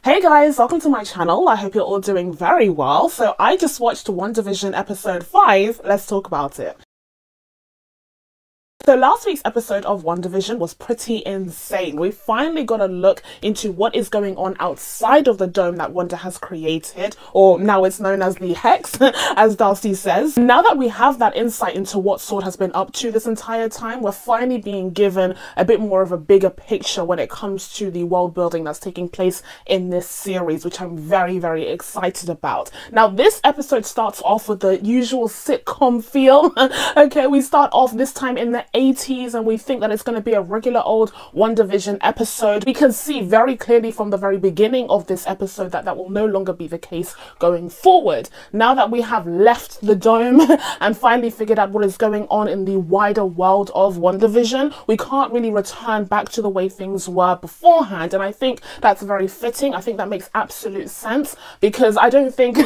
Hey guys, welcome to my channel. I hope you're all doing very well. So I just watched WandaVision episode 5. Let's talk about it. So last week's episode of WandaVision was pretty insane. We finally got a look into what is going on outside of the dome that Wanda has created, or now it's known as the Hex, as Darcy says. Now that we have that insight into what S.W.O.R.D. has been up to this entire time, we're finally being given a bit more of a bigger picture when it comes to the world building that's taking place in this series, which I'm very, very excited about. Now, this episode starts off with the usual sitcom feel. Okay, we start off this time in the 80s and we think that it's going to be a regular old WandaVision episode. We can see very clearly from the very beginning of this episode that that will no longer be the case going forward. Now that we have left the dome and finally figured out what is going on in the wider world of WandaVision, we can't really return back to the way things were beforehand, and I think that's very fitting. I think that makes absolute sense, because I don't think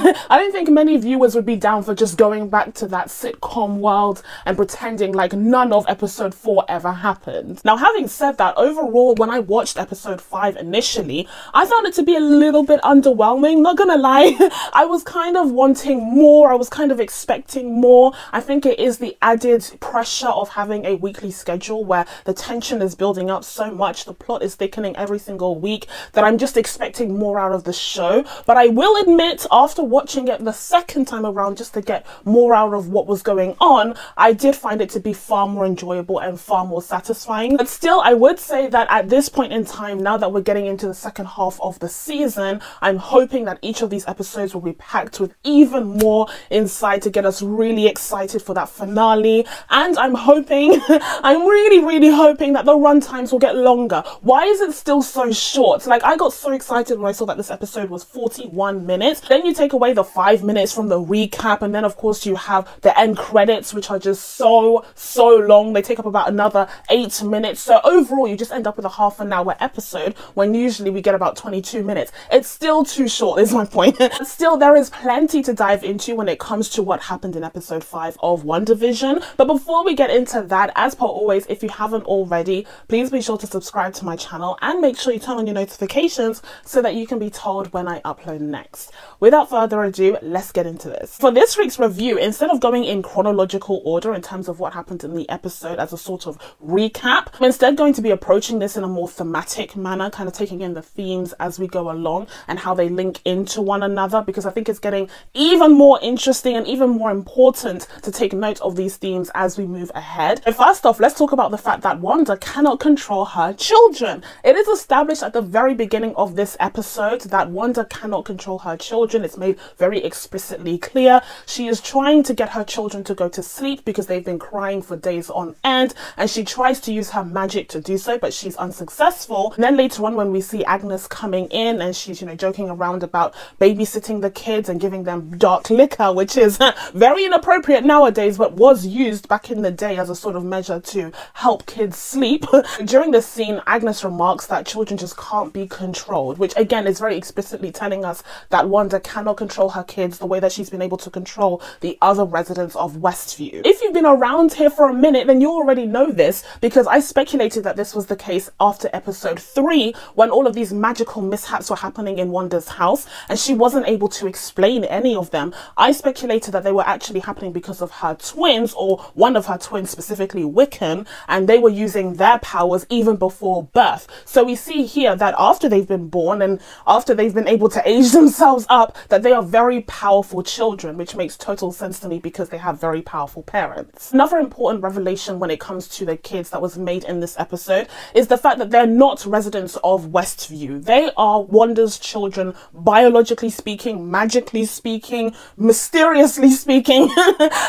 many viewers would be down for just going back to that sitcom world and pretending like none of episode 4 ever happened. Now, having said that, overall, when I watched episode 5 initially, I found it to be a little bit underwhelming, not gonna lie. I was kind of wanting more, I was kind of expecting more. I think it is the added pressure of having a weekly schedule where the tension is building up so much, the plot is thickening every single week, that I'm just expecting more out of the show. But I will admit, after watching it the second time around just to get more out of what was going on, I did find it to be far more enjoyable and far more satisfying. But still, I would say that at this point in time, now that we're getting into the second half of the season, I'm hoping that each of these episodes will be packed with even more inside to get us really excited for that finale. And I'm hoping, I'm really hoping that the run times will get longer. Why is it still so short? Like, I got so excited when I saw that this episode was 41 minutes. Then you take away the 5 minutes from the recap, and then of course you have the end credits, which are just so long. They take up about another 8 minutes. So overall, you just end up with a half-an-hour episode when usually we get about 22 minutes. It's still too short, is my point. Still, there is plenty to dive into when it comes to what happened in episode 5 of WandaVision. But before we get into that, as per always, if you haven't already, please be sure to subscribe to my channel and make sure you turn on your notifications so that you can be told when I upload next. Without further ado, let's get into this. For this week's review, instead of going in chronological order in terms of what happened in the episode as a sort of recap, I'm instead going to be approaching this in a more thematic manner, kind of taking in the themes as we go along and how they link into one another, because I think it's getting even more interesting and even more important to take note of these themes as we move ahead. So first off, let's talk about the fact that Wanda cannot control her children. It is established at the very beginning of this episode that Wanda cannot control her children. It's made very explicitly clear. She is trying to get her children to go to sleep because they've been crying for days on end, and she tries to use her magic to do so, but she's unsuccessful. And then later on, when we see Agnes coming in and she's, joking around about babysitting the kids and giving them dark liquor, which is very inappropriate nowadays, but was used back in the day as a sort of measure to help kids sleep. During this scene, Agnes remarks that children just can't be controlled, which again is very explicitly telling us that Wanda cannot control her kids the way that she's been able to control the other residents of Westview. If you've been around here for a minute, then you already know this, because I speculated that this was the case after episode 3, when all of these magical mishaps were happening in Wanda's house and she wasn't able to explain any of them. I speculated that they were actually happening because of her twins, or one of her twins, specifically Wiccan, and they were using their powers even before birth. So we see here that after they've been born and after they've been able to age themselves up, that they are very powerful children, which makes total sense to me because they have very powerful parents. Another important revelation when it comes to the kids that was made in this episode is the fact that they're not residents of Westview. They are Wanda's children, biologically speaking, magically speaking, mysteriously speaking.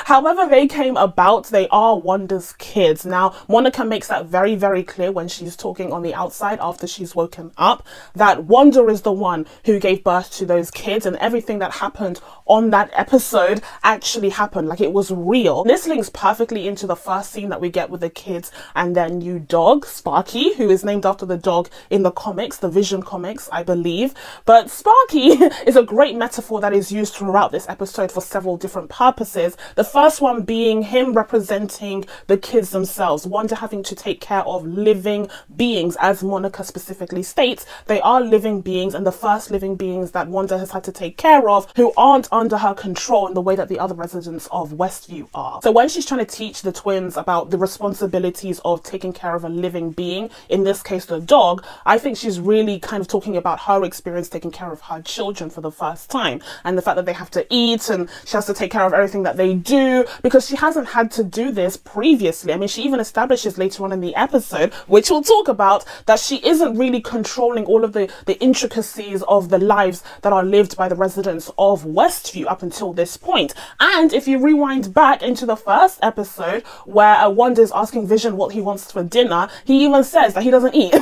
However they came about, they are Wanda's kids. Now, Monica makes that very clear when she's talking on the outside after she's woken up, that Wanda is the one who gave birth to those kids, and everything that happened on that episode actually happened, like it was real. This links perfectly into the first scene scene that we get with the kids and their new dog, Sparky, who is named after the dog in the comics, the Vision comics, I believe. But Sparky is a great metaphor that is used throughout this episode for several different purposes. The first one being him representing the kids themselves, Wanda having to take care of living beings. As Monica specifically states, they are living beings, and the first living beings that Wanda has had to take care of who aren't under her control in the way that the other residents of Westview are. So when she's trying to teach the twins about the responsibilities of taking care of a living being, in this case the dog, I think she's really kind of talking about her experience taking care of her children for the first time, and the fact that they have to eat and she has to take care of everything that they do, because she hasn't had to do this previously. I mean, she even establishes later on in the episode, which we'll talk about, that she isn't really controlling all of the intricacies of the lives that are lived by the residents of Westview up until this point. And if you rewind back into the first episode where Wanda is asking Vision what he wants for dinner, he even says that he doesn't eat.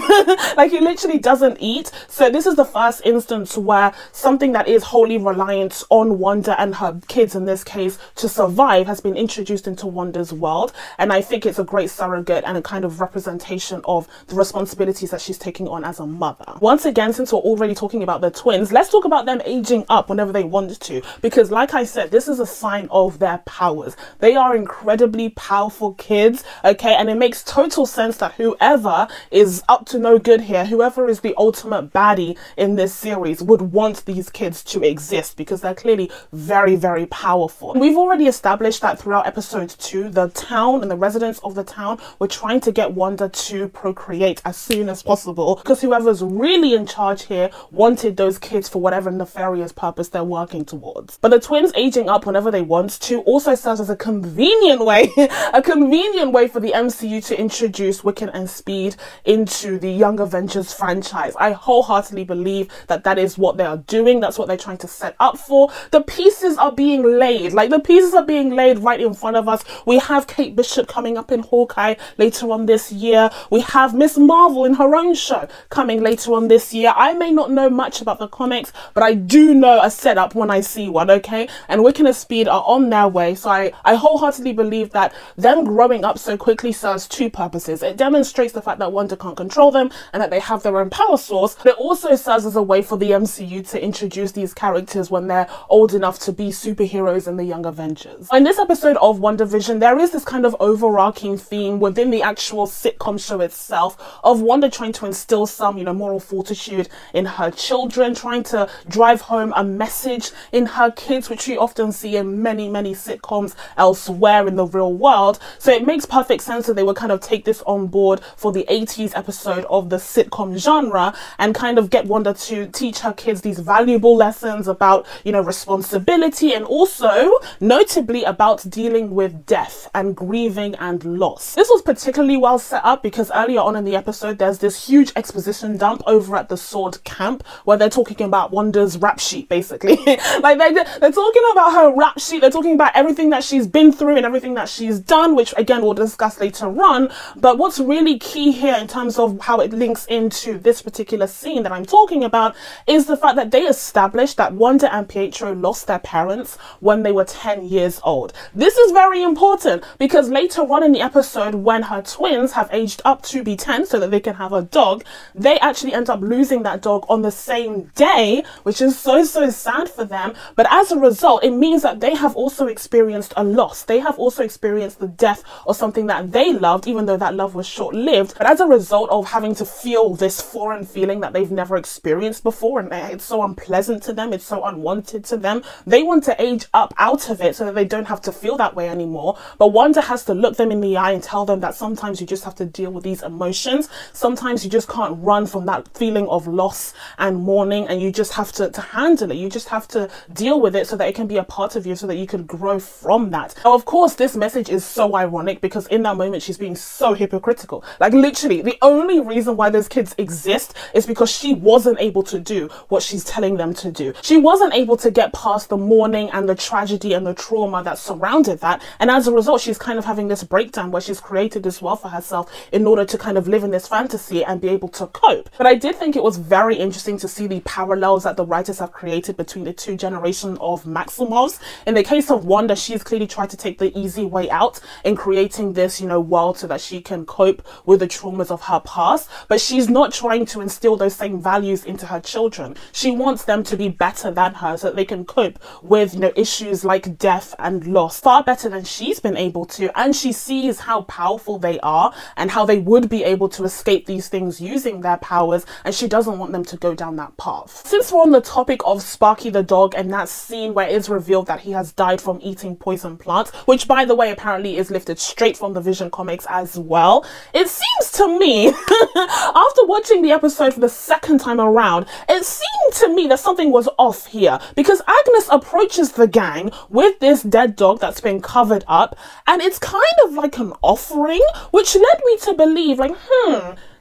Like, he literally doesn't eat. So this is the first instance where something that is wholly reliant on Wanda and her kids, in this case, to survive has been introduced into Wanda's world. And I think it's a great surrogate and a kind of representation of the responsibilities that she's taking on as a mother. Once again, since we're already talking about the twins, let's talk about them aging up whenever they want to, because like I said, this is a sign of their powers. They are incredibly powerful kids, okay? And it makes total sense that whoever is up to no good here, whoever is the ultimate baddie in this series, would want these kids to exist, because they're clearly very, very powerful. We've already established that throughout episode 2, the town and the residents of the town were trying to get Wanda to procreate as soon as possible, because whoever's really in charge here wanted those kids for whatever nefarious purpose they're working towards. But the twins aging up whenever they want to also serves as a convenient way a convenient way for the MCU to introduce Wiccan and Speed into the Young Avengers franchise. I wholeheartedly believe that that is what they are doing. That's what they're trying to set up for. The pieces are being laid. Like, the pieces are being laid right in front of us. We have Kate Bishop coming up in Hawkeye later on this year. We have Miss Marvel in her own show coming later on this year. I may not know much about the comics, but I do know a setup when I see one, okay? And Wiccan and Speed are on their way. So I wholeheartedly believe that them growing up so quickly serves two purposes. It demonstrates the fact that Wanda can't control them and that they have their own power source, but it also serves as a way for the MCU to introduce these characters when they're old enough to be superheroes in the Young Avengers. In this episode of WandaVision, there is this kind of overarching theme within the actual sitcom show itself of Wanda trying to instill some, moral fortitude in her children, trying to drive home a message in her kids, which we often see in many, many sitcoms elsewhere in the real world. So it makes perfect sense that they would kind of take this on board for the 80s episode of the sitcom genre and kind of get Wanda to teach her kids these valuable lessons about, responsibility, and also notably about dealing with death and grieving and loss. This was particularly well set up because earlier on in the episode there's this huge exposition dump over at the Sword camp where they're talking about Wanda's rap sheet, basically. Like, they're talking about her rap sheet, they're talking about everything that she's been through and everything that she's done, which again we'll discuss later on. But what's really key here in terms of how it links into this particular scene that I'm talking about is the fact that they established that Wanda and Pietro lost their parents when they were 10 years old. This is very important because later on in the episode, when her twins have aged up to be 10 so that they can have a dog, they actually end up losing that dog on the same day, which is so sad for them. But as a result, it means that they have also experienced a loss. They have also experienced the death of something that they loved, even though that love was short-lived. But as a result of having to feel this foreign feeling that they've never experienced before, and it's so unpleasant to them, it's so unwanted to them, they want to age up out of it so that they don't have to feel that way anymore. But Wanda has to look them in the eye and tell them that sometimes you just have to deal with these emotions. Sometimes you just can't run from that feeling of loss and mourning, and you just have to handle it. You just have to deal with it so that it can be a part of you, so that you can grow from that. Now, of course, this message is so ironic because in that moment she's being so hypocritical. Like, literally, the only reason why those kids exist is because she wasn't able to do what she's telling them to do. She wasn't able to get past the mourning and the tragedy and the trauma that surrounded that, and as a result she's kind of having this breakdown where she's created this world for herself in order to kind of live in this fantasy and be able to cope. But I did think it was very interesting to see the parallels that the writers have created between the two generations of Maximovs. In the case of Wanda, she's clearly tried to take the easy way out in creating creating this, you know, world so that she can cope with the traumas of her past, but she's not trying to instill those same values into her children. She wants them to be better than her so that they can cope with, you know, issues like death and loss far better than she's been able to. And she sees how powerful they are and how they would be able to escape these things using their powers, and she doesn't want them to go down that path. Since we're on the topic of Sparky the dog and that scene where it's revealed that he has died from eating poison plants, which by the way apparently is lifted straight from the Vision comics as well, it seems to me after watching the episode for the second time around, it seemed to me that something was off here, because Agnes approaches the gang with this dead dog that's been covered up, and it's kind of like an offering, which led me to believe, like,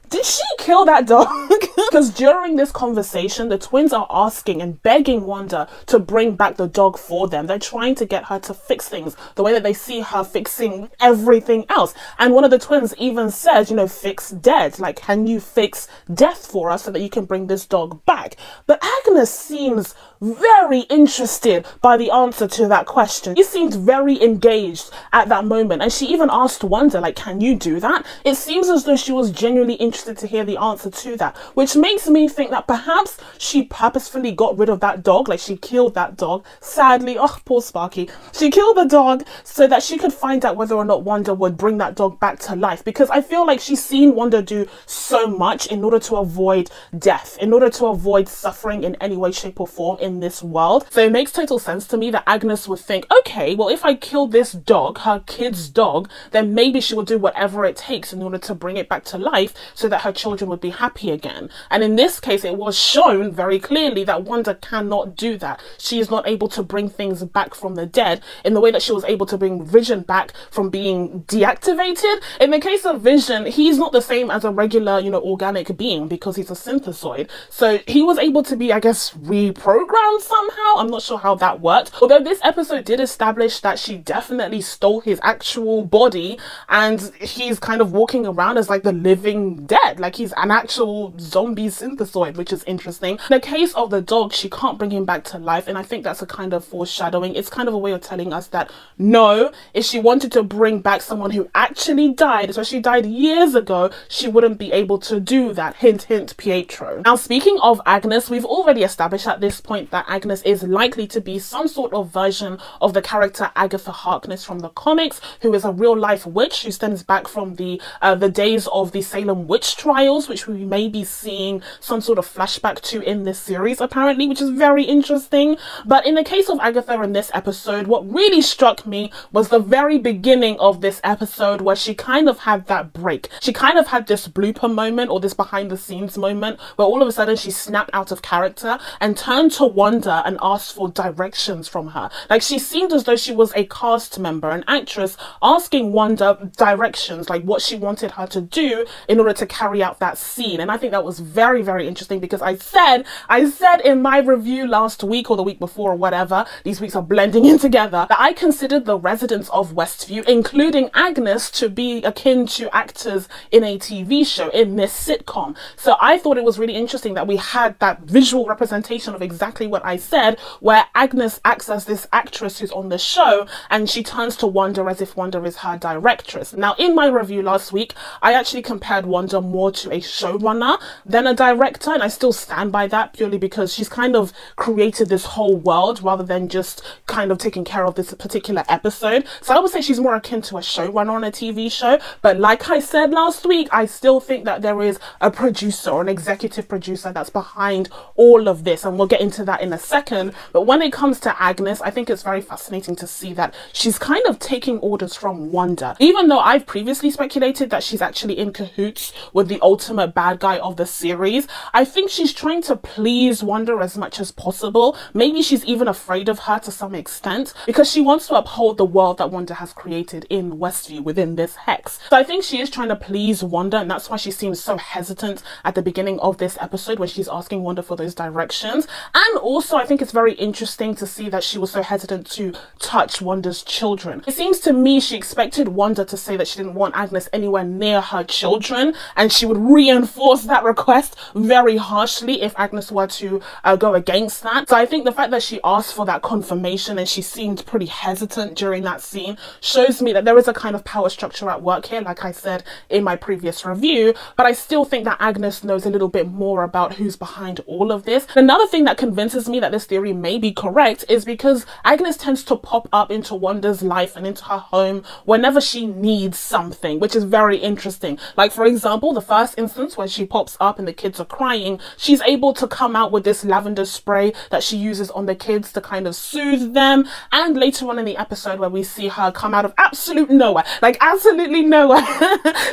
did she kill that dog? Because during this conversation, the twins are asking and begging Wanda to bring back the dog for them. They're trying to get her to fix things the way that they see her fixing everything else. And one of the twins even says, you know, fix dead. Like, can you fix death for us so that you can bring this dog back? But Agnes seems very interested by the answer to that question. She seemed very engaged at that moment, and she even asked Wanda, like, can you do that? It seems as though she was genuinely interested to hear the answer to that, which makes me think that perhaps she purposefully got rid of that dog, like she killed that dog. Sadly, oh, poor Sparky. She killed the dog so that she could find out whether or not Wanda would bring that dog back to life, because I feel like she's seen Wanda do so much in order to avoid death, in order to avoid suffering in any way, shape or form in this world. So it makes total sense to me that Agnes would think, okay, well, if I kill this dog, her kid's dog, then maybe she will do whatever it takes in order to bring it back to life so that her children would be happy again. And in this case, it was shown very clearly that Wanda cannot do that. She is not able to bring things back from the dead in the way that she was able to bring Vision back from being deactivated. In the case of Vision, he's not the same as a regular, you know, organic being, because he's a synthesoid. So he was able to be, I guess, reprogrammed somehow. I'm not sure how that worked. Although this episode did establish that she definitely stole his actual body, and he's kind of walking around as like the living dead, like he's an actual zombie synthesoid, which is interesting. In the case of the dog, she can't bring him back to life, and I think that's a kind of foreshadowing. It's kind of a way of telling us that no, if she wanted to bring back someone who actually died, so she died years ago, she wouldn't be able to do that. Hint, hint, Pietro. Now, speaking of Agnes, we've already established at this point that Agnes is likely to be some sort of version of the character Agatha Harkness from the comics, who is a real-life witch who stems back from the days of the Salem witch trials, which we may be seeing some sort of flashback to in this series apparently, which is very interesting. But in the case of Agatha in this episode, what really struck me was the very beginning of this episode, where she kind of had that break. She kind of had this blooper moment, or this behind the scenes moment, where all of a sudden she snapped out of character and turned to Wanda and asked for directions from her. Like, she seemed as though she was a cast member, an actress, asking Wanda directions, like what she wanted her to do in order to carry out that scene. And I think that was very, very interesting, because I said in my review last week or the week before or whatever, these weeks are blending in together, that I considered the residents of Westview, including Agnes, to be akin to actors in a TV show, in this sitcom. So I thought it was really interesting that we had that visual representation of exactly what I said, where Agnes acts as this actress who's on the show, and she turns to Wanda as if Wanda is her directress. Now, in my review last week, I actually compared Wanda more to a showrunner than a director, and I still stand by that, purely because she's kind of created this whole world rather than just kind of taking care of this particular episode. So I would say she's more akin to a showrunner on a TV show. But like I said last week, I still think that there is a producer or an executive producer that's behind all of this, and we'll get into that in a second. But when it comes to Agnes, I think it's very fascinating to see that she's kind of taking orders from Wanda. Even though I've previously speculated that she's actually in cahoots with the ultimate bad guy of the series, I think she's trying to please Wanda as much as possible. Maybe she's even afraid of her to some extent, because she wants to uphold the world that Wanda has created in Westview within this hex. So I think she is trying to please Wanda, and that's why she seems so hesitant at the beginning of this episode when she's asking Wanda for those directions. And also I think it's very interesting to see that she was so hesitant to touch Wanda's children. It seems to me she expected Wanda to say that she didn't want Agnes anywhere near her children, and she would reinforce that request very harshly if Agnes were to go against that. So I think the fact that she asked for that confirmation and she seemed pretty hesitant during that scene shows me that there is a kind of power structure at work here, like I said in my previous review, but I still think that Agnes knows a little bit more about who's behind all of this. Another thing that convinces me that this theory may be correct is because Agnes tends to pop up into Wanda's life and into her home whenever she needs something, which is very interesting. Like, for example, the first instance where she pops up and the kids are crying, she's able to come out with this lavender spray that she uses on the kids to kind of soothe them. And later on in the episode where we see her come out of absolute nowhere, like absolutely nowhere,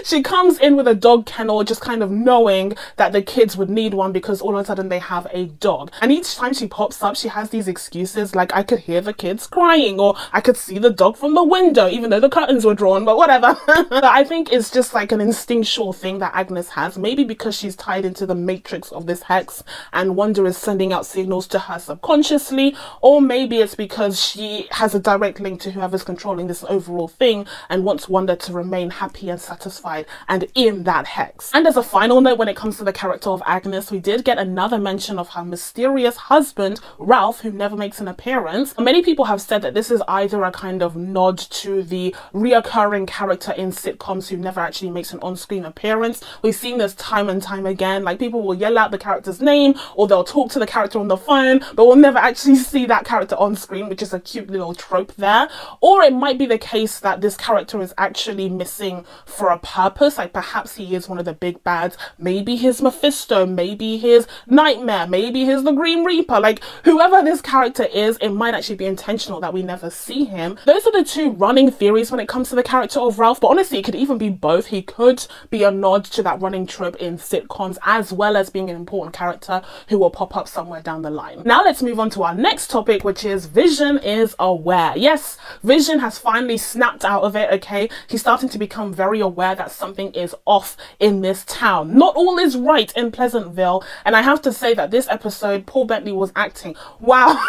she comes in with a dog kennel, just kind of knowing that the kids would need one because all of a sudden they have a dog. And each time she pops up, she has these excuses like, I could hear the kids crying, or I could see the dog from the window, even though the curtains were drawn, but whatever. But I think it's just like an instinctual thing that Agnes has, maybe because she's tied into the matrix of this hex and Wanda is sending out signals to her subconsciously, or maybe it's because she has a direct link to whoever's controlling this overall thing and wants Wanda to remain happy and satisfied and in that hex. And as a final note, when it comes to the character of Agnes, we did get another mention of her mysterious husband, Ralph, who never makes an appearance. Many people have said that this is either a kind of nod to the reoccurring character in sitcoms who never actually makes an on-screen appearance. We've seen this time and time again, like people will yell out the character's name or they'll talk to the character on the phone, but we'll never actually see that character on screen, which is a cute little trope there. Or it might be the case that this character is actually missing for a purpose, like perhaps he is one of the big bads, maybe he's Mephisto, maybe he's Nightmare, maybe he's the Green Reaper, like whoever this character is, it might actually be intentional that we never see him. Those are the two running theories when it comes to the character of Ralph, but honestly it could even be both. He could be a nod to that running trope in sitcoms as well as being an important character who will pop up somewhere down the line. Now let's move on to our next topic, which is Vision is aware. Yes, Vision has finally snapped out of it, okay? He's starting to become very aware that something is off in this town. Not all is right in Pleasantville, and I have to say that this episode, Paul Bettany was acting. Wow.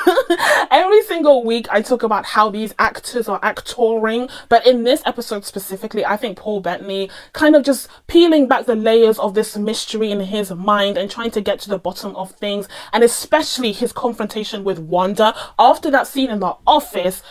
Every single week I talk about how these actors are actoring, but in this episode specifically, I think Paul Bettany kind of just peeling back the layers of this mystery in his mind and trying to get to the bottom of things, and especially his confrontation with Wanda after that scene in the office.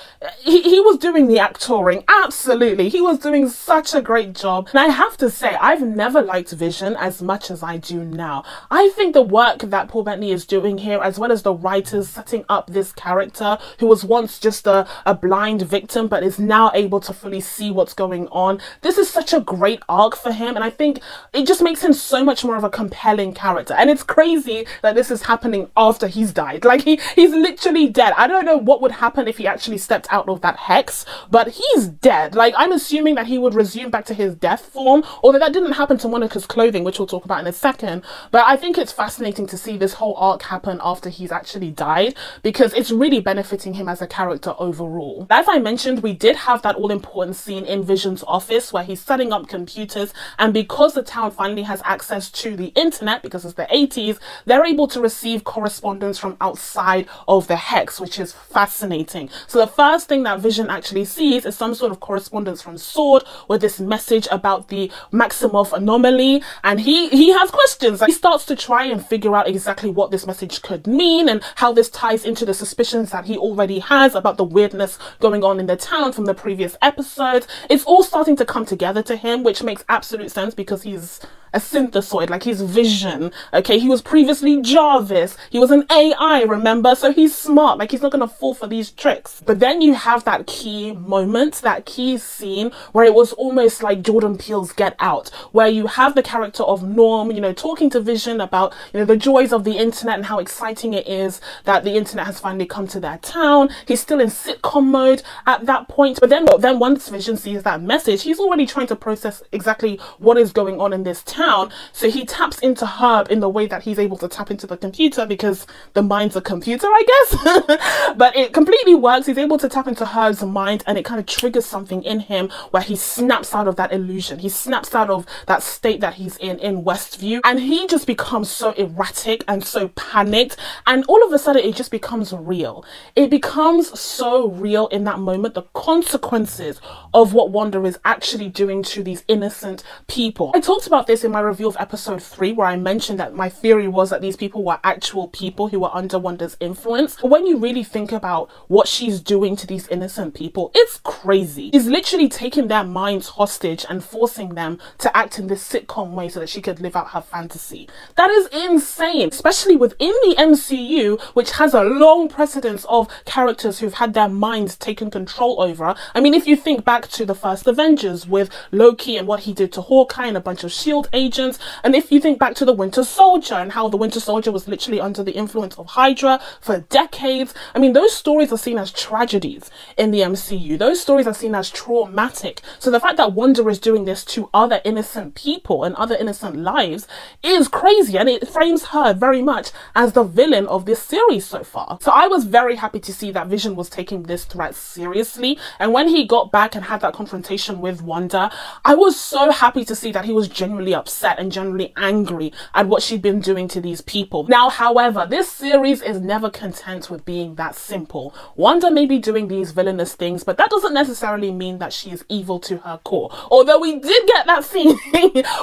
He was doing the actoring, absolutely. He was doing such a great job, and I have to say I've never liked Vision as much as I do now. I think the work that Paul Bettany is doing here, as well as the writers setting up this character who was once just a blind victim but is now able to fully see what's going on, this is such a great arc for him, and I think it just makes him so much more of a compelling character. And it's crazy that this is happening after he's died. Like he's literally dead. I don't know what would happen if he actually stepped out of that hex, but he's dead. Like I'm assuming that he would resume back to his death form, although that didn't happen to Monica's clothing, which we'll talk about in a second. But I think it's fascinating to see this whole arc happen after he's actually died, because it's really benefiting him as a character overall. As I mentioned, we did have that all-important scene in Vision's office where he's setting up computers, and because the town finally has access to the internet, because it's the 80s, they're able to receive correspondence from outside of the hex, which is fascinating. So the first thing that Vision actually sees is some sort of correspondence from Sword with this message about the Maximoff anomaly, and he has questions. He starts to try and figure out exactly what this message could mean and how this ties into the suspicions that he already has about the weirdness going on in the town from the previous episodes. It's all starting to come together to him, which makes absolute sense because he's a synthesoid, like he's Vision, okay? He was previously Jarvis, he was an AI, remember? So he's smart, like he's not gonna fall for these tricks. But then you have that key moment, that key scene where it was almost like Jordan Peele's Get Out, where you have the character of Norm, you know, talking to Vision about, you know, the joys of the internet and how exciting it is that the internet has finally come to their town. He's still in sitcom mode at that point, but then once Vision sees that message, he's already trying to process exactly what is going on in this town. So he taps into Herb in the way that he's able to tap into the computer, because the mind's a computer, I guess. But it completely works. He's able to tap into Herb's mind, and it kind of triggers something in him where he snaps out of that illusion. He snaps out of that state that he's in Westview, and he just becomes so erratic and so panicked. And all of a sudden it just becomes real. It becomes so real in that moment, the consequences of what Wanda is actually doing to these innocent people. I talked about this in my review of episode 3, where I mentioned that my theory was that these people were actual people who were under Wanda's influence. But when you really think about what she's doing to these innocent people, it's crazy. She's literally taking their minds hostage and forcing them to act in this sitcom way so that she could live out her fantasy. That is insane, especially within the MCU, which has a long precedence of characters who've had their minds taken control over. I mean, if you think back to the first Avengers with Loki and what he did to Hawkeye and a bunch of S.H.I.E.L.D. agents, and if you think back to the Winter Soldier and how the Winter Soldier was literally under the influence of Hydra for decades, I mean, those stories are seen as tragedies in the MCU. Those stories are seen as traumatic. So the fact that Wanda is doing this to other innocent people and other innocent lives is crazy, and it frames her very much as the villain of this series so far. So I was very happy to see that Vision was taking this threat seriously, and when he got back and had that confrontation with Wanda, I was so happy to see that he was genuinely upset and genuinely angry at what she'd been doing to these people. Now, however, this series is never content with being that simple. Wanda may be doing these villainous things, but that doesn't necessarily mean that she is evil to her core. Although we did get that scene,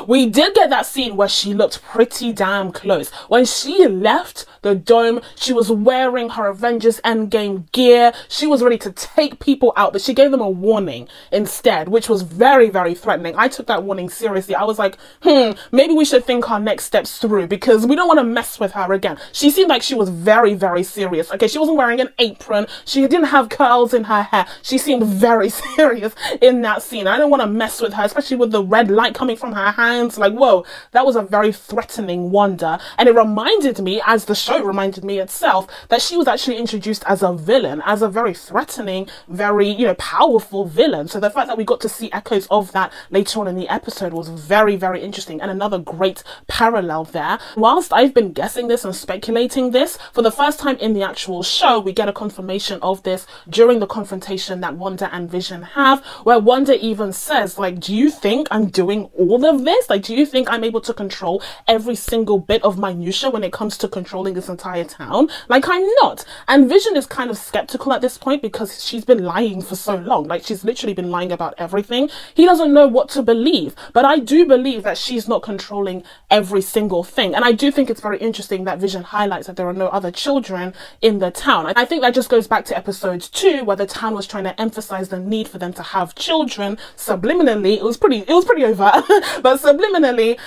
we did get that scene where she looked pretty damn close. When she left the dome, she was wearing her Avengers Endgame gear. She was ready to take people out, but she gave them a warning instead, which was very, very threatening. I took that warning seriously. I was like, maybe we should think our next steps through, because we don't want to mess with her again. She seemed like she was very, very serious. Okay, she wasn't wearing an apron. She didn't have curls in her hair. She seemed very serious in that scene. I don't want to mess with her, especially with the red light coming from her hands. Like, whoa, that was a very threatening Wanda. And it reminded me, as the show reminded me itself, that she was actually introduced as a villain, as a very threatening, very, you know, powerful villain. So the fact that we got to see echoes of that later on in the episode was very, very interesting, and another great parallel there. Whilst I've been guessing this and speculating this, for the first time in the actual show, we get a confirmation of this during the confrontation that Wanda and Vision have, where Wanda even says, like, do you think I'm doing all of this? Like, do you think I'm able to control every single bit of minutia when it comes to controlling this entire town? Like, I'm not. And Vision is kind of skeptical at this point because she's been lying for so long. Like, she's literally been lying about everything. He doesn't know what to believe, but I do believe that she's not controlling every single thing. And I do think it's very interesting that Vision highlights that there are no other children in the town. I think that just goes back to episode 2, where the town was trying to emphasize the need for them to have children subliminally. It was pretty overt, but subliminally,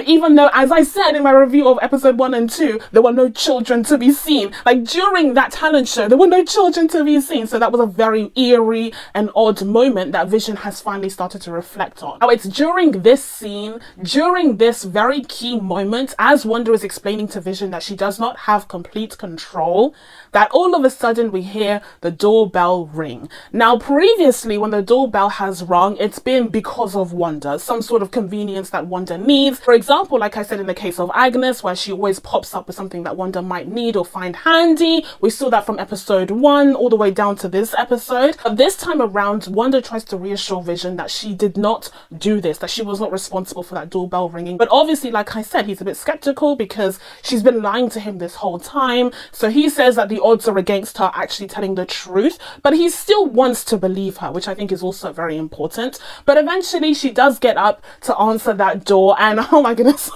even though, as I said in my review of episode 1 and 2, there were no children to be seen. Like, during that talent show, there were no children to be seen. So that was a very eerie and odd moment that Vision has finally started to reflect on. Now, it's during this scene, during this very key moment, as Wanda is explaining to Vision that she does not have complete control, that all of a sudden we hear the doorbell ring. Now, previously, when the doorbell has rung, it's been because of Wanda, some sort of convenience that Wanda needs. For example, like I said in the case of Agnes, where she always pops up with something that Wanda might need or find handy. We saw that from episode 1 all the way down to this episode. But this time around, Wanda tries to reassure Vision that she did not do this, that she was not responsible for that doorbell ringing. But obviously, like I said, he's a bit skeptical because she's been lying to him this whole time. So he says that the odds are against her actually telling the truth, but he still wants to believe her, which I think is also very important. But eventually she does get up to answer that door, and oh my goodness,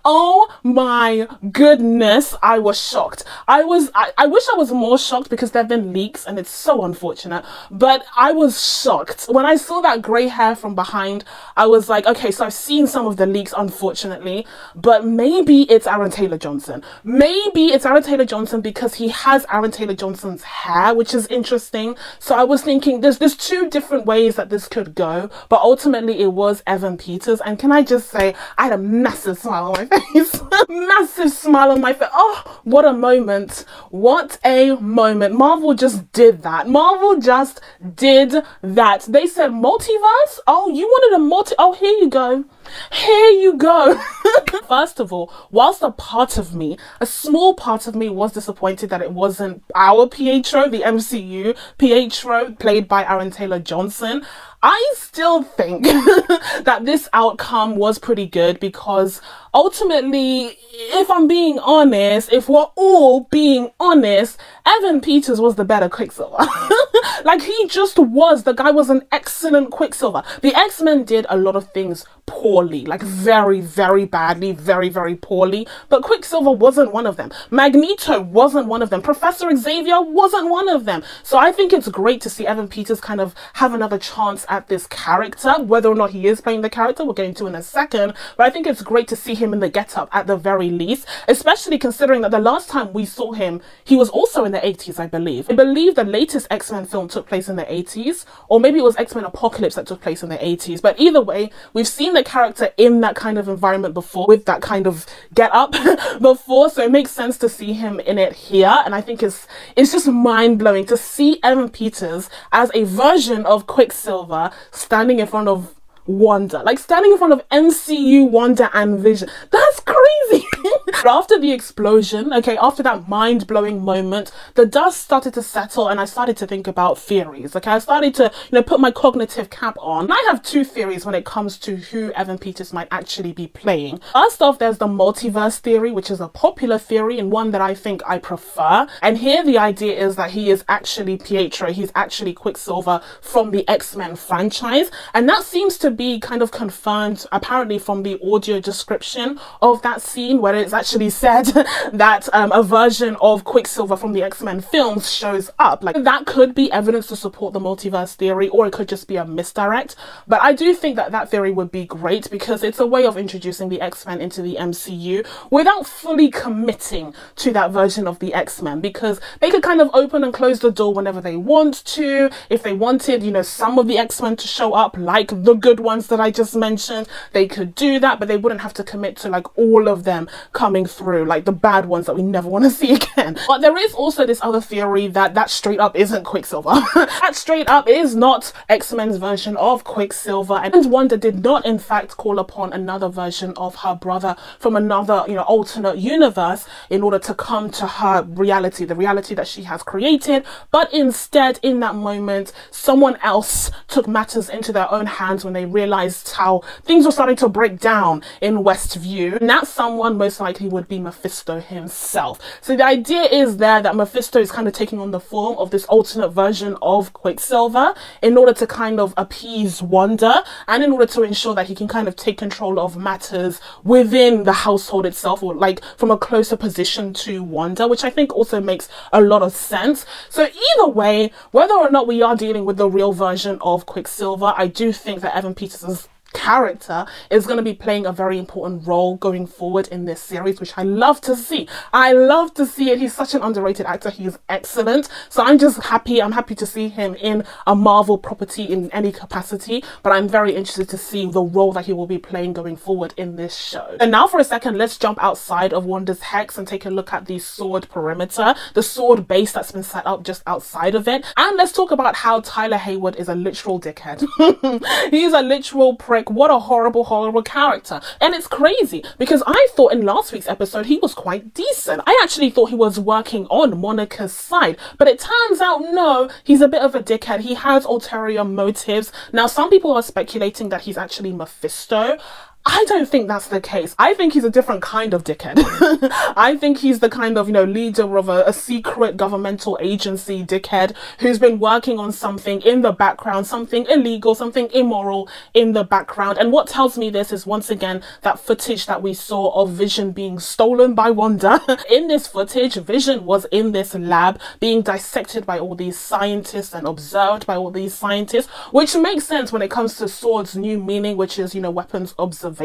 oh my goodness, I was shocked. I wish I was more shocked because there have been leaks and it's so unfortunate, but I was shocked. When I saw that grey hair from behind, I was like, okay, so I've seen some of the leaks, unfortunately, but maybe it's Aaron Taylor-Johnson. Maybe it's Aaron Taylor-Johnson because he has Aaron Taylor-Johnson's hair, which is interesting. So I was thinking there's 2 different ways that this could go, but ultimately it was Evan Peters. And can I just say, I had a massive smile on my face. Massive smile on my face. Oh, what a moment. What a moment. Marvel just did that. Marvel just did that. They said multiverse? Oh, you wanted a oh, here you go. Here you go. First of all, whilst a small part of me was disappointed that it wasn't our Pietro, the MCU Pietro, played by Aaron Taylor-Johnson, I still think that this outcome was pretty good, because ultimately, if I'm being honest, if we're all being honest, Evan Peters was the better Quicksilver. Like, he just was. The guy was an excellent Quicksilver. The X-Men did a lot of things poorly, like very, very badly, very, very poorly, but Quicksilver wasn't one of them. Magneto wasn't one of them. Professor Xavier wasn't one of them. So I think it's great to see Evan Peters kind of have another chance at this character. Whether or not he is playing the character, we'll get into in a second, but I think it's great to see him in the get-up at the very least, especially considering that the last time we saw him, he was also in the 80s, I believe. I believe the latest X-Men film took place in the 80s, or maybe it was X-Men Apocalypse that took place in the 80s, but either way, we've seen the character in that kind of environment before, with that kind of get-up before, so it makes sense to see him in it here, and I think it's just mind-blowing to see Evan Peters as a version of Quicksilver standing in front of Wanda, like standing in front of MCU Wanda and Vision. That's crazy. But after the explosion, okay, after that mind-blowing moment, the dust started to settle and I started to think about theories. Okay, I started to, put my cognitive cap on. And I have two theories when it comes to who Evan Peters might actually be playing. First off, there's the multiverse theory, which is a popular theory and one that I think I prefer. And here the idea is that he is actually Pietro. He's actually Quicksilver from the X-Men franchise. And that seems to be kind of confirmed apparently from the audio description of that scene, where it's actually said that a version of Quicksilver from the X-Men films shows up. Like, that could be evidence to support the multiverse theory, or it could just be a misdirect. But I do think that that theory would be great, because it's a way of introducing the X-Men into the MCU without fully committing to that version of the X-Men, because they could kind of open and close the door whenever they want to. If they wanted, some of the X-Men to show up, like the good ones that I just mentioned, they could do that, but they wouldn't have to commit to like all of them coming through, like the bad ones that we never want to see again. But there is also this other theory that straight up isn't Quicksilver. That straight up is not X-Men's version of Quicksilver, and Wanda did not in fact call upon another version of her brother from another, alternate universe in order to come to her reality, the reality that she has created, but instead in that moment someone else took matters into their own hands when they realized how things were starting to break down in Westview, and that someone most likely would be Mephisto himself. So the idea is there that Mephisto is kind of taking on the form of this alternate version of Quicksilver in order to kind of appease Wanda, and in order to ensure that he can kind of take control of matters within the household itself, or like from a closer position to Wanda, which I think also makes a lot of sense. So either way, whether or not we are dealing with the real version of Quicksilver, I do think that Evan Peters' character is going to be playing a very important role going forward in this series, which I love to see. I love to see it. He's such an underrated actor. He is excellent. So I'm just happy. I'm happy to see him in a Marvel property in any capacity, but I'm very interested to see the role that he will be playing going forward in this show. And now for a second, let's jump outside of Wanda's hex and take a look at the sword perimeter, the sword base that's been set up just outside of it. And let's talk about how Tyler Hayward is a literal dickhead. He's a literal prick. What a horrible, horrible character. And it's crazy because I thought in last week's episode he was quite decent. I actually thought he was working on Monica's side, but it turns out no, he's a bit of a dickhead. He has ulterior motives. Now some people are speculating that he's actually Mephisto. I don't think that's the case. I think he's a different kind of dickhead. I think he's the kind of, leader of a secret governmental agency dickhead who's been working on something in the background, something illegal, something immoral in the background. And what tells me this is, once again, that footage that we saw of Vision being stolen by Wanda. In this footage, Vision was in this lab being dissected by all these scientists and observed by all these scientists, which makes sense when it comes to Sword's new meaning, which is, weapons observation.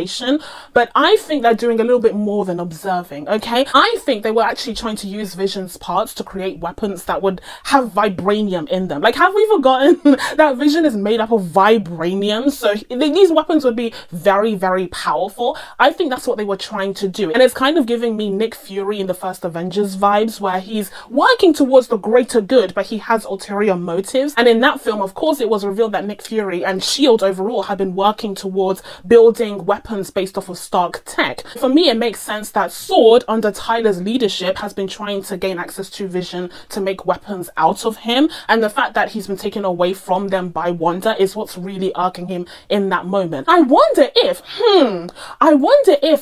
But I think they're doing a little bit more than observing, okay? I think they were actually trying to use Vision's parts to create weapons that would have vibranium in them. Like, have we forgotten that Vision is made up of vibranium? So these weapons would be very, very powerful. I think that's what they were trying to do. And it's kind of giving me Nick Fury in the first Avengers vibes, where he's working towards the greater good, but he has ulterior motives. And in that film, of course, it was revealed that Nick Fury and S.H.I.E.L.D. overall had been working towards building weapons weapons based off of Stark tech. For me, it makes sense that SWORD, under Tyler's leadership, has been trying to gain access to Vision to make weapons out of him, and the fact that he's been taken away from them by Wanda is what's really irking him in that moment. I wonder if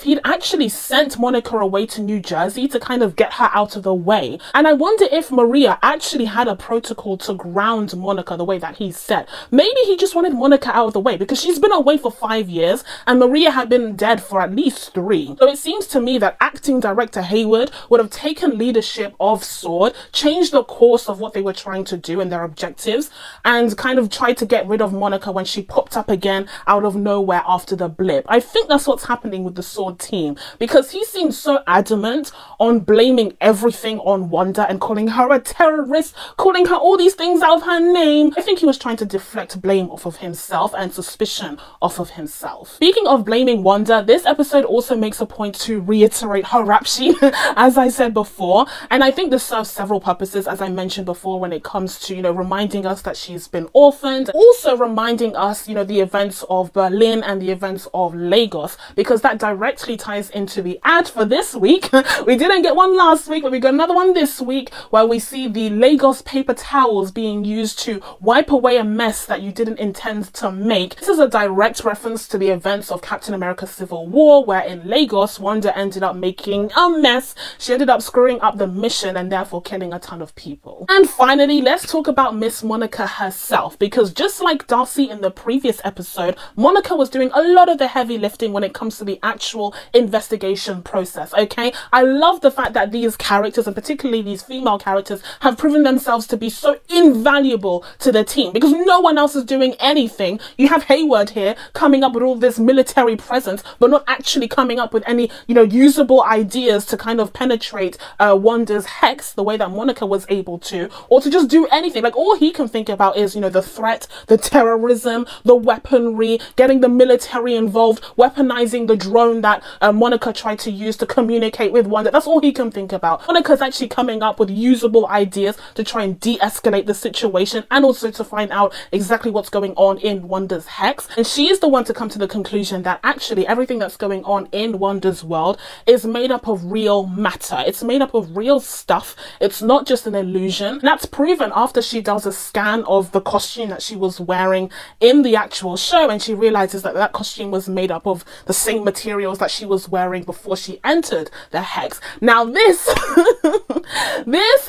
he'd actually sent Monica away to New Jersey to kind of get her out of the way. And I wonder if Maria actually had a protocol to ground Monica the way that he said. Maybe he just wanted Monica out of the way because she's been away for 5 years and Maria had been dead for at least 3. So it seems to me that acting director Hayward would have taken leadership of SWORD, changed the course of what they were trying to do and their objectives, and kind of tried to get rid of Monica when she popped up again out of nowhere after the blip. I think that's what's happening with the SWORD team, because he seems so adamant on blaming everything on Wanda and calling her a terrorist, calling her all these things out of her name. I think he was trying to deflect blame off of himself and suspicion off of himself. Speaking of blaming Wanda, this episode also makes a point to reiterate her rap sheet, as I said before, and I think this serves several purposes, as I mentioned before, when it comes to, you know, reminding us that she's been orphaned, also reminding us, you know, the events of Berlin and the events of Lagos, because that directly ties into the ad for this week. We didn't get one last week, but we got another one this week where we see the Lagos paper towels being used to wipe away a mess that you didn't intend to make. This is a direct reference to the events of Captain America Civil War, where in Lagos, Wanda ended up making a mess. She ended up screwing up the mission and therefore killing a ton of people. And finally, let's talk about Miss Monica herself, because just like Darcy in the previous episode, Monica was doing a lot of the heavy lifting when it comes to the actual investigation process, okay? I love the fact that these characters, and particularly these female characters, have proven themselves to be so invaluable to the team because no one else is doing anything. You have Hayward here coming up with all this military presence, but not actually coming up with any, you know, usable ideas to kind of penetrate Wanda's hex the way that Monica was able to, or to just do anything. Like, all he can think about is, you know, the threat, the terrorism, the weaponry, getting the military involved, weaponizing the drone that Monica tried to use to communicate with Wanda. That's all he can think about. Monica's actually coming up with usable ideas to try and de-escalate the situation and also to find out exactly what's going on in Wanda's hex. And she is the one to come to the conclusion that actually everything that's going on in Wanda's world is made up of real matter. It's made up of real stuff. It's not just an illusion. And that's proven after she does a scan of the costume that she was wearing in the actual show, and she realizes that that costume was made up of the same materials that she was wearing before she entered the hex. Now this,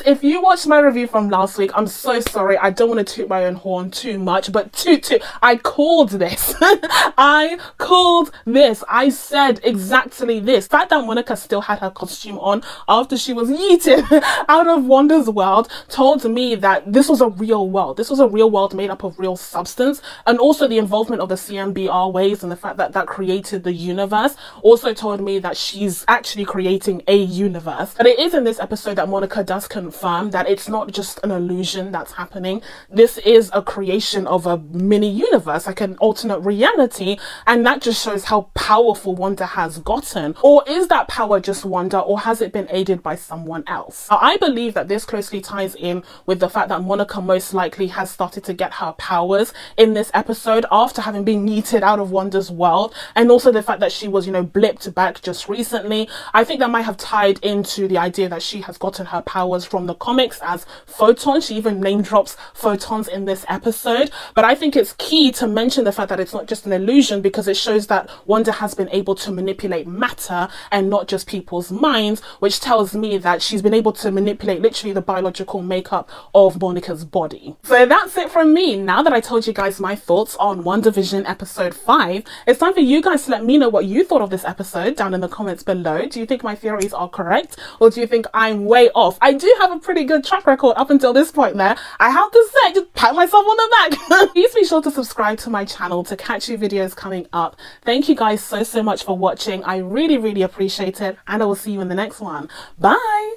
if you watched my review from last week, I'm so sorry, I don't want to toot my own horn too much, but I called this. I called this. I said exactly this. The fact that Monica still had her costume on after she was yeeted out of Wanda's world told me that this was a real world. This was a real world made up of real substance, and also the involvement of the CMBR waves and the fact that that created the universe also told me that she's actually creating a universe. But it is in this episode that Monica does confirm that it's not just an illusion that's happening. This is a creation of a mini universe, like an alternate reality, and that just shows how powerful Wanda has gotten. Or is that power just Wanda, or has it been aided by someone else? Now, I believe that this closely ties in with the fact that Monica most likely has started to get her powers in this episode after having been yeeted out of Wanda's world, and also the fact that she was, you know, blipped back just recently. I think that might have tied into the idea that she has gotten her powers from the comics as photons. She even name drops photons in this episode. But I think it's key to mention the fact that it's not just an illusion, because it shows that Wanda has been able to manipulate matter and not just people's minds, which tells me that she's been able to manipulate literally the biological makeup of Monica's body. So that's it from me. Now that I told you guys my thoughts on WandaVision episode 5, it's time for you guys to let me know what you thought of this episode down in the comments below. Do you think my theories are correct, or do you think I'm way off? I do have a pretty good track record up until this point there, I have to say, just pat myself on the back. Please be sure to subscribe to my channel to catch new videos coming up. Thank you guys so much for watching. I really appreciate it, and I will see you in the next one. Bye.